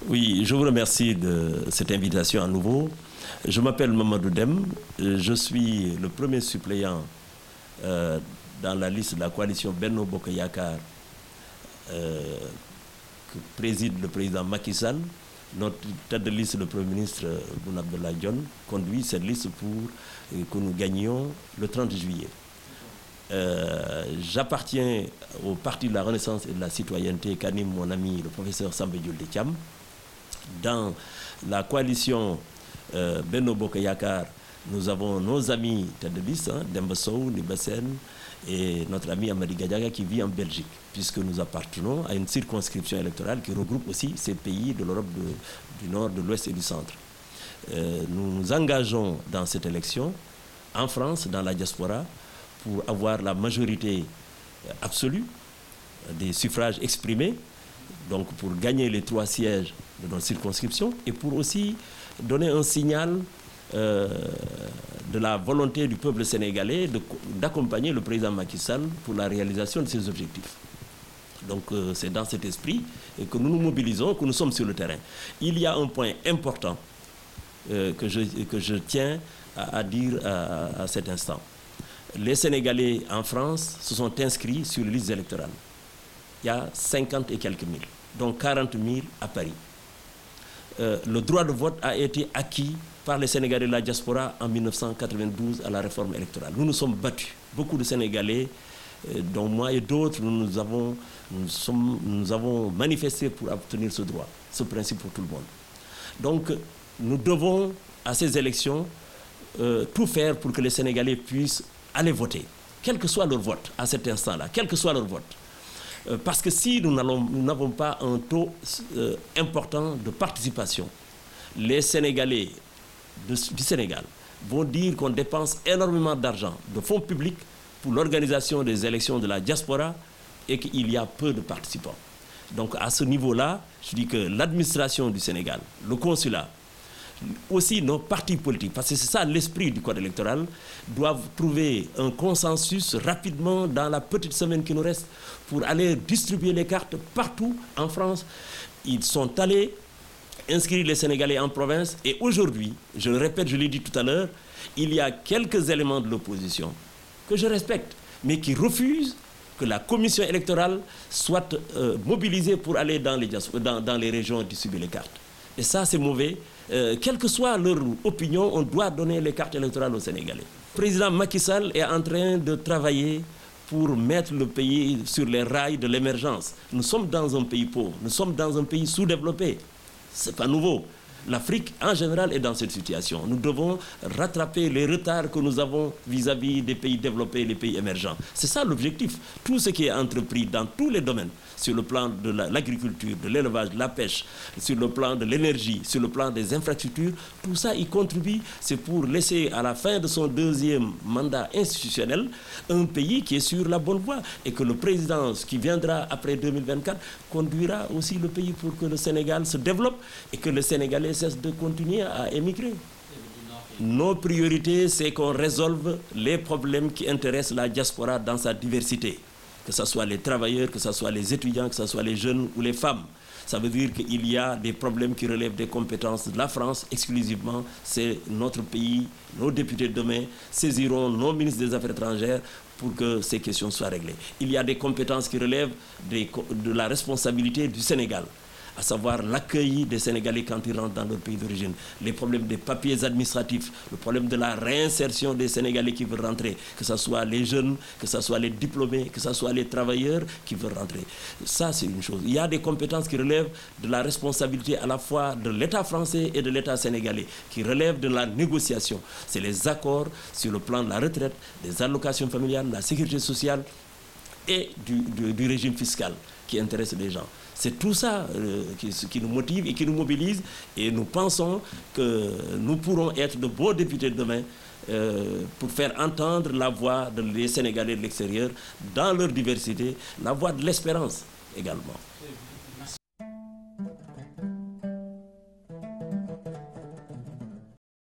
Oui, je vous remercie de cette invitation à nouveau. Je m'appelle Mamadou Dem, je suis le premier suppléant dans la liste de la coalition Benno Bokk Yakaar que préside le président Macky Sall. Notre tête de liste, le Premier ministre Boun Abdallah Dionne, conduit cette liste pour que nous gagnions le 30 juillet. J'appartiens au Parti de la Renaissance et de la Citoyenneté qu'anime mon ami le professeur Samba Diolde Thiam. Dans la coalition Benno Bokk Yakaar, nous avons nos amis tête de liste, Demba Sow, Niba Sène et notre ami Amady Gadiaga qui vit en Belgique, puisque nous appartenons à une circonscription électorale qui regroupe aussi ces pays de l'Europe du Nord, de l'Ouest et du Centre. Nous nous engageons dans cette élection en France, dans la diaspora, pour avoir la majorité absolue des suffrages exprimés, donc pour gagner les 3 sièges de notre circonscription et pour aussi donner un signal de la volonté du peuple sénégalais d'accompagner le président Macky Sall pour la réalisation de ses objectifs. Donc c'est dans cet esprit que nous nous mobilisons, que nous sommes sur le terrain. Il y a un point important que je tiens à dire à cet instant. Les Sénégalais en France se sont inscrits sur les listes électorales. Il y a 50 et quelques mille, donc 40 000 à Paris. Le droit de vote a été acquis par les Sénégalais de la diaspora en 1992 à la réforme électorale. Nous nous sommes battus. Beaucoup de Sénégalais, dont moi et d'autres, nous avons manifesté pour obtenir ce droit, ce principe pour tout le monde. Donc, nous devons, à ces élections, tout faire pour que les Sénégalais puissent aller voter, quel que soit leur vote à cet instant-là, quel que soit leur vote. Parce que si nous n'avons pas un taux important de participation, les Sénégalais du Sénégal vont dire qu'on dépense énormément d'argent, de fonds publics pour l'organisation des élections de la diaspora et qu'il y a peu de participants. Donc à ce niveau-là, je dis que l'administration du Sénégal, le consulat, aussi nos partis politiques, parce que c'est ça l'esprit du code électoral, doivent trouver un consensus rapidement dans la petite semaine qui nous reste pour aller distribuer les cartes partout en France. Ils sont allés inscrire les Sénégalais en province et aujourd'hui, je le répète, je l'ai dit tout à l'heure, il y a quelques éléments de l'opposition que je respecte, mais qui refusent que la commission électorale soit mobilisée pour aller dans les régions distribuer les cartes. Et ça, c'est mauvais. Quelle que soit leur opinion, on doit donner les cartes électorales aux Sénégalais. Le président Macky Sall est en train de travailler pour mettre le pays sur les rails de l'émergence. Nous sommes dans un pays pauvre, nous sommes dans un pays sous-développé. Ce n'est pas nouveau. L'Afrique, en général, est dans cette situation. Nous devons rattraper les retards que nous avons vis-à-vis des pays développés et des pays émergents. C'est ça l'objectif. Tout ce qui est entrepris dans tous les domaines, sur le plan de l'agriculture, de l'élevage, de la pêche, sur le plan de l'énergie, sur le plan des infrastructures, tout ça y contribue. C'est pour laisser à la fin de son 2e mandat institutionnel un pays qui est sur la bonne voie et que le président qui viendra après 2024 conduira aussi le pays pour que le Sénégal se développe et que le Sénégalais cesse de continuer à émigrer. Nos priorités, c'est qu'on résolve les problèmes qui intéressent la diaspora dans sa diversité. Que ce soit les travailleurs, que ce soit les étudiants, que ce soit les jeunes ou les femmes. Ça veut dire qu'il y a des problèmes qui relèvent des compétences de la France exclusivement. C'est notre pays, nos députés demain saisiront nos ministres des Affaires étrangères pour que ces questions soient réglées. Il y a des compétences qui relèvent de la responsabilité du Sénégal, à savoir l'accueil des Sénégalais quand ils rentrent dans leur pays d'origine, les problèmes des papiers administratifs, le problème de la réinsertion des Sénégalais qui veulent rentrer, que ce soit les jeunes, que ce soit les diplômés, que ce soit les travailleurs qui veulent rentrer. Ça, c'est une chose. Il y a des compétences qui relèvent de la responsabilité à la fois de l'État français et de l'État sénégalais, qui relèvent de la négociation. C'est les accords sur le plan de la retraite, des allocations familiales, de la sécurité sociale et du régime fiscal qui intéresse les gens. C'est tout ça qui nous motive et qui nous mobilise et nous pensons que nous pourrons être de beaux députés demain pour faire entendre la voix des Sénégalais de l'extérieur dans leur diversité, la voix de l'espérance également.